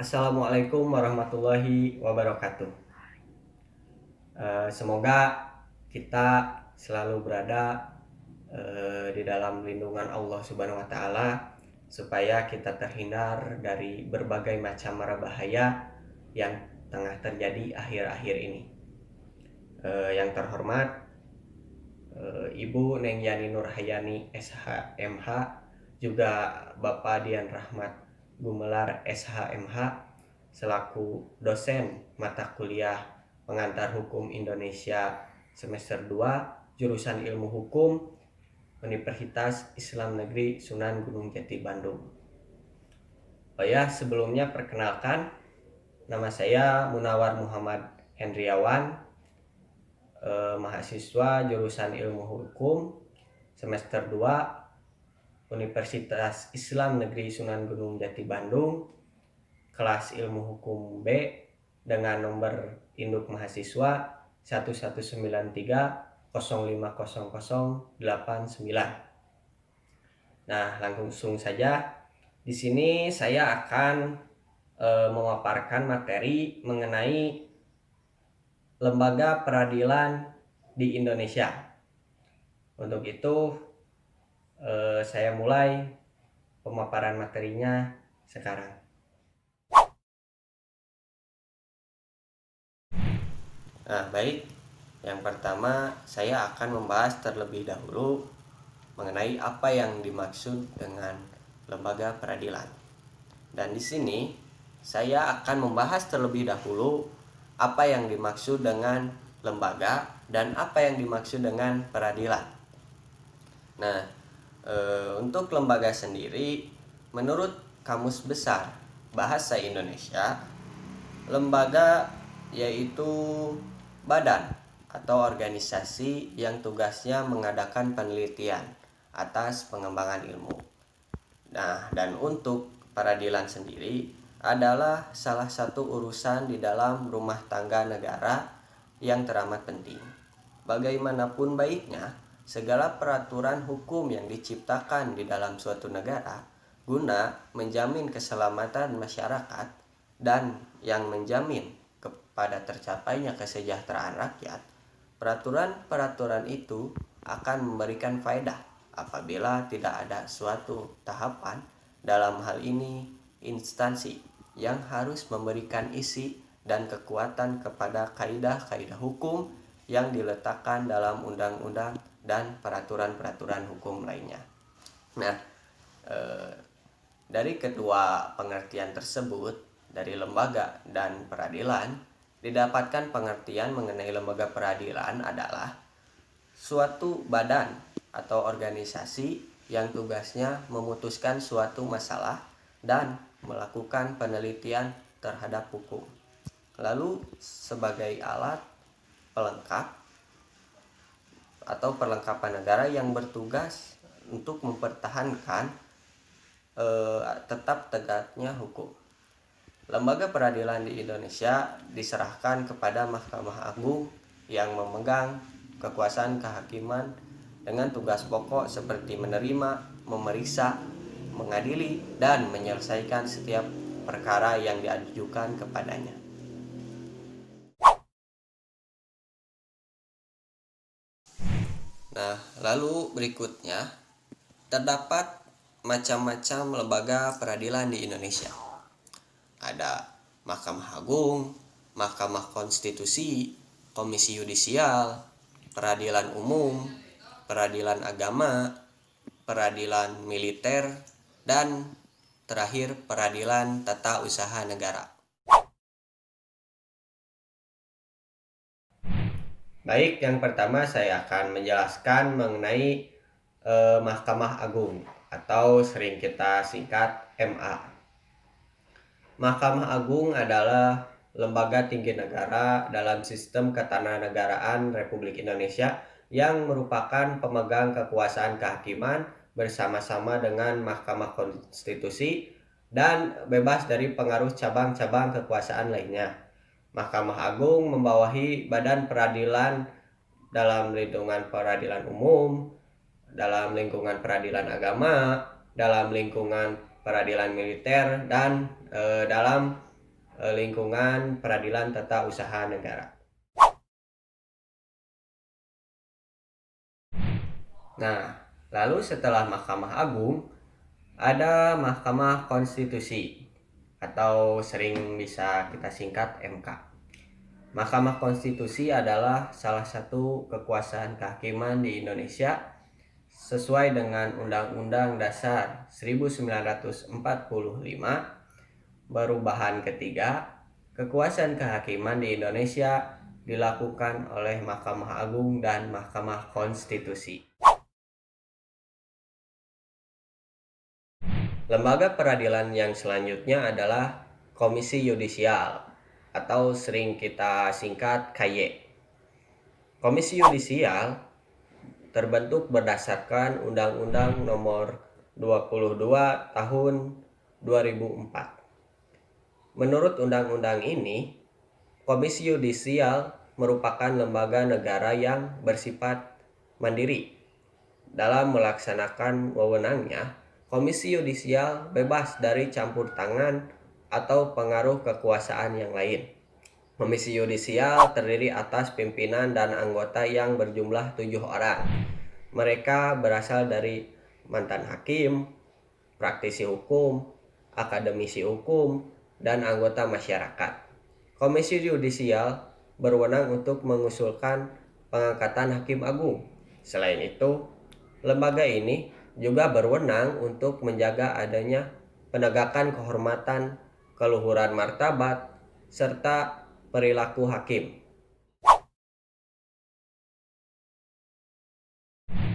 Assalamualaikum warahmatullahi wabarakatuh. Semoga kita selalu berada di dalam lindungan Allah Subhanahu wa Ta'ala, supaya kita terhindar dari berbagai macam mara bahaya yang tengah terjadi akhir-akhir ini. Yang terhormat Ibu Neng Yani Nurhayani SHMH, juga Bapak Dian Rahmat Gumelar SHMH, selaku dosen mata kuliah Pengantar Hukum Indonesia semester 2 jurusan Ilmu Hukum Universitas Islam Negeri Sunan Gunung Jati Bandung. Oh ya, sebelumnya perkenalkan, nama saya Munawar Muhammad Hendriawan, mahasiswa jurusan Ilmu Hukum semester 2 Universitas Islam Negeri Sunan Gunung Jati Bandung, kelas Ilmu Hukum B, dengan nomor induk mahasiswa 1193050089. Nah, langsung saja di sini saya akan memaparkan materi mengenai lembaga peradilan di Indonesia. Untuk itu saya mulai pemaparan materinya sekarang. Nah, baik. Yang pertama, saya akan membahas terlebih dahulu mengenai apa yang dimaksud dengan lembaga peradilan. Dan di sini saya akan membahas terlebih dahulu apa yang dimaksud dengan lembaga dan apa yang dimaksud dengan peradilan. Nah, untuk lembaga sendiri, menurut Kamus Besar Bahasa Indonesia, lembaga yaitu badan atau organisasi yang tugasnya mengadakan penelitian atas pengembangan ilmu. Nah, dan untuk peradilan sendiri adalah salah satu urusan di dalam rumah tangga negara yang teramat penting. Bagaimanapun baiknya, segala peraturan hukum yang diciptakan di dalam suatu negara guna menjamin keselamatan masyarakat dan yang menjamin kepada tercapainya kesejahteraan rakyat, peraturan-peraturan itu akan memberikan faedah apabila tidak ada suatu tahapan, dalam hal ini instansi, yang harus memberikan isi dan kekuatan kepada kaidah-kaidah hukum yang diletakkan dalam undang-undang dan peraturan-peraturan hukum lainnya. Nah, dari kedua pengertian tersebut, dari lembaga dan peradilan, didapatkan pengertian mengenai lembaga peradilan adalah suatu badan atau organisasi yang tugasnya memutuskan suatu masalah dan melakukan penelitian terhadap hukum. Lalu sebagai alat pelengkap atau perlengkapan negara yang bertugas untuk mempertahankan tetap tegaknya hukum. Lembaga peradilan di Indonesia diserahkan kepada Mahkamah Agung yang memegang kekuasaan kehakiman dengan tugas pokok seperti menerima, memeriksa, mengadili, dan menyelesaikan setiap perkara yang diajukan kepadanya. Nah, lalu berikutnya, terdapat macam-macam lembaga peradilan di Indonesia. Ada Mahkamah Agung, Mahkamah Konstitusi, Komisi Yudisial, Peradilan Umum, Peradilan Agama, Peradilan Militer, dan terakhir Peradilan Tata Usaha Negara. Baik, yang pertama saya akan menjelaskan mengenai Mahkamah Agung atau sering kita singkat MA. Mahkamah Agung adalah lembaga tinggi negara dalam sistem ketatanegaraan Republik Indonesia yang merupakan pemegang kekuasaan kehakiman bersama-sama dengan Mahkamah Konstitusi dan bebas dari pengaruh cabang-cabang kekuasaan lainnya. Mahkamah Agung membawahi badan peradilan dalam lingkungan peradilan umum, dalam lingkungan peradilan agama, dalam lingkungan peradilan militer, dan dalam lingkungan peradilan tata usaha negara. Nah, lalu setelah Mahkamah Agung ada Mahkamah Konstitusi atau sering bisa kita singkat MK. Mahkamah Konstitusi adalah salah satu kekuasaan kehakiman di Indonesia sesuai dengan Undang-Undang Dasar 1945 perubahan ketiga. Kekuasaan kehakiman di Indonesia dilakukan oleh Mahkamah Agung dan Mahkamah Konstitusi. Lembaga peradilan yang selanjutnya adalah Komisi Yudisial atau sering kita singkat KY. Komisi Yudisial terbentuk berdasarkan Undang-Undang Nomor 22 Tahun 2004. Menurut undang-undang ini, Komisi Yudisial merupakan lembaga negara yang bersifat mandiri. Dalam melaksanakan wewenangnya, Komisi Yudisial bebas dari campur tangan atau pengaruh kekuasaan yang lain. Komisi Yudisial terdiri atas pimpinan dan anggota yang berjumlah 7 orang. Mereka berasal dari mantan hakim, praktisi hukum, akademisi hukum, dan anggota masyarakat. Komisi Yudisial berwenang untuk mengusulkan pengangkatan hakim agung. Selain itu, lembaga ini juga berwenang untuk menjaga adanya penegakan kehormatan, keluhuran martabat, serta perilaku hakim.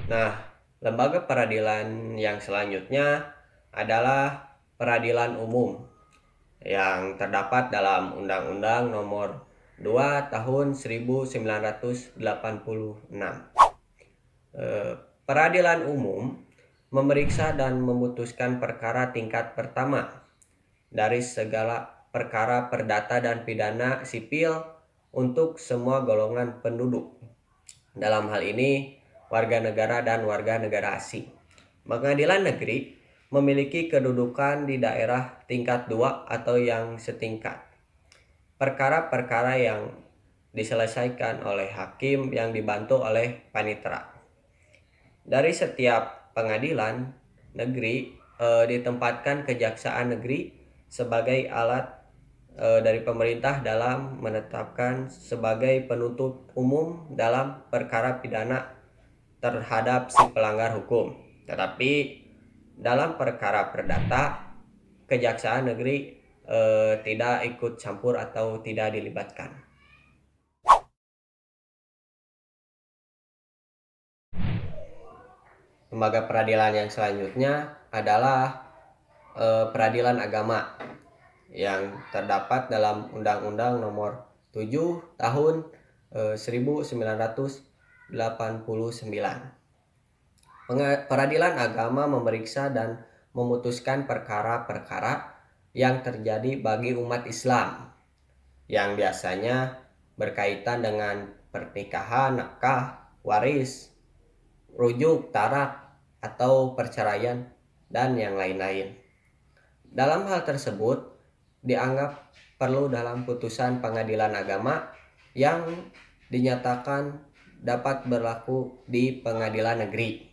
Nah, lembaga peradilan yang selanjutnya adalah peradilan umum yang terdapat dalam Undang-Undang Nomor 2 Tahun 1986. Peradilan umum memeriksa dan memutuskan perkara tingkat pertama dari segala perkara perdata dan pidana sipil untuk semua golongan penduduk. Dalam hal ini, warga negara dan warga negara asing. Pengadilan negeri memiliki kedudukan di daerah tingkat 2 atau yang setingkat. Perkara-perkara yang diselesaikan oleh hakim yang dibantu oleh panitera. Dari setiap pengadilan negeri ditempatkan kejaksaan negeri sebagai alat dari pemerintah dalam menetapkan sebagai penuntut umum dalam perkara pidana terhadap si pelanggar hukum. Tetapi dalam perkara perdata, kejaksaan negeri tidak ikut campur atau tidak dilibatkan. Lembaga peradilan yang selanjutnya adalah peradilan agama yang terdapat dalam Undang-Undang Nomor 7 Tahun 1989. Peradilan agama memeriksa dan memutuskan perkara-perkara yang terjadi bagi umat Islam yang biasanya berkaitan dengan pernikahan, nakah, waris, rujuk, tarak, atau perceraian, dan yang lain-lain. Dalam hal tersebut, dianggap perlu dalam putusan pengadilan agama yang dinyatakan dapat berlaku di pengadilan negeri.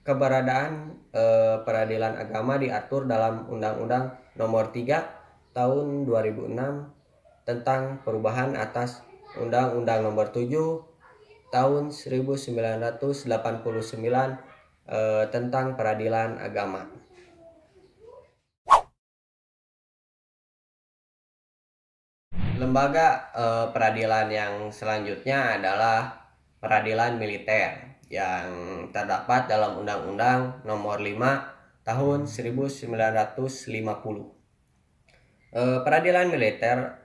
Keberadaan peradilan agama diatur dalam Undang-Undang Nomor 3 Tahun 2006 tentang perubahan atas Undang-Undang Nomor 7 Tahun 1989 tentang peradilan agama. Lembaga peradilan yang selanjutnya adalah peradilan militer yang terdapat dalam Undang-Undang Nomor 5 Tahun 1950. Peradilan militer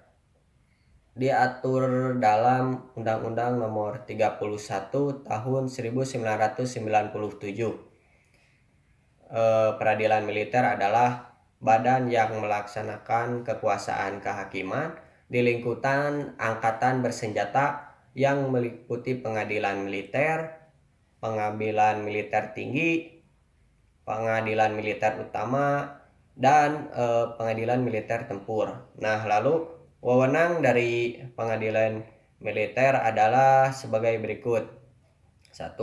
diatur dalam Undang-Undang Nomor 31 Tahun 1997. Peradilan militer adalah badan yang melaksanakan kekuasaan kehakiman di lingkupan angkatan bersenjata yang meliputi pengadilan militer, pengadilan militer tinggi, pengadilan militer utama, dan pengadilan militer tempur. Nah, lalu wewenang dari pengadilan militer adalah sebagai berikut. 1.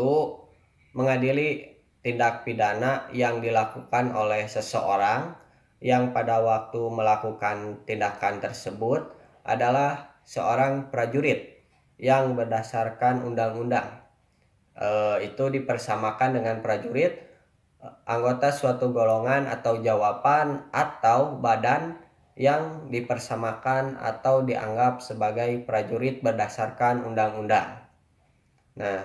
Mengadili tindak pidana yang dilakukan oleh seseorang yang pada waktu melakukan tindakan tersebut adalah seorang prajurit yang berdasarkan undang-undang. Itu dipersamakan dengan prajurit, anggota suatu golongan atau jawaban atau badan yang dipersamakan atau dianggap sebagai prajurit berdasarkan undang-undang. Nah,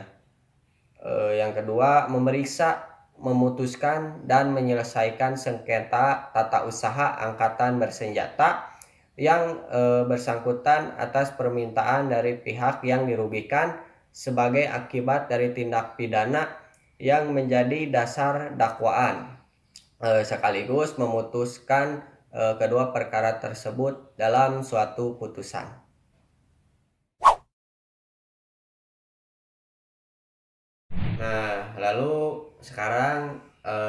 yang kedua, memeriksa, memutuskan, dan menyelesaikan sengketa tata usaha angkatan bersenjata yang bersangkutan atas permintaan dari pihak yang dirugikan sebagai akibat dari tindak pidana yang menjadi dasar dakwaan, sekaligus memutuskan kedua perkara tersebut dalam suatu putusan. Nah, lalu sekarang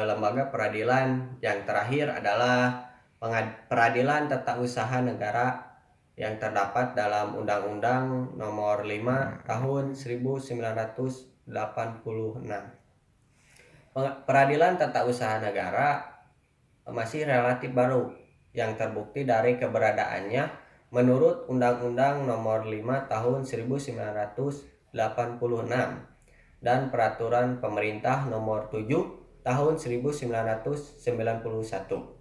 lembaga peradilan yang terakhir adalah Peradilan Tata Usaha Negara yang terdapat dalam Undang-Undang Nomor 5 Tahun 1986. Peradilan Tata Usaha Negara masih relatif baru yang terbukti dari keberadaannya menurut Undang-Undang Nomor 5 Tahun 1986 dan Peraturan Pemerintah Nomor 7 Tahun 1991.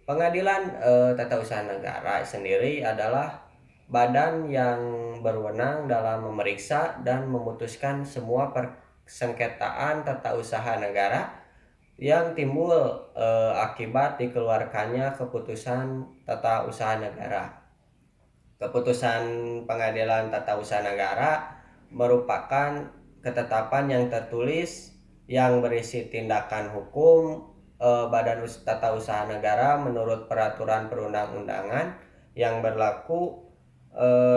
Pengadilan Tata Usaha Negara sendiri adalah badan yang berwenang dalam memeriksa dan memutuskan semua persengketaan tata usaha negara yang timbul akibat dikeluarkannya keputusan tata usaha negara. Keputusan Pengadilan Tata Usaha Negara merupakan ketetapan yang tertulis yang berisi tindakan hukum Badan Tata Usaha Negara menurut peraturan perundang-undangan yang berlaku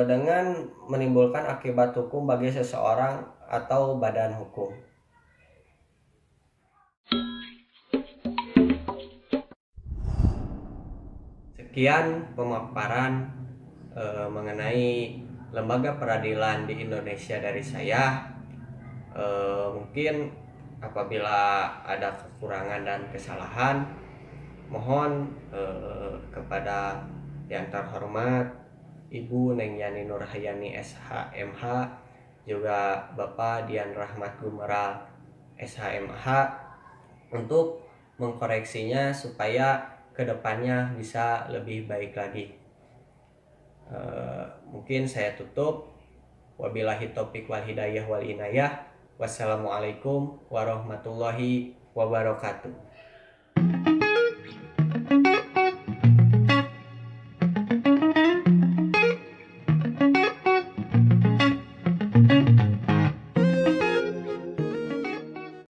dengan menimbulkan akibat hukum bagi seseorang atau badan hukum. Sekian pemaparan mengenai lembaga peradilan di Indonesia dari saya. Mungkin apabila ada kekurangan dan kesalahan, mohon kepada yang terhormat Ibu Neng Yani Nurhayani SHMH, juga Bapak Dian Rahmat Gumeral SHMH untuk mengkoreksinya supaya kedepannya bisa lebih baik lagi. Mungkin saya tutup. Wabillahi taufiq wal hidayah wal inayah. Wassalamualaikum warahmatullahi wabarakatuh.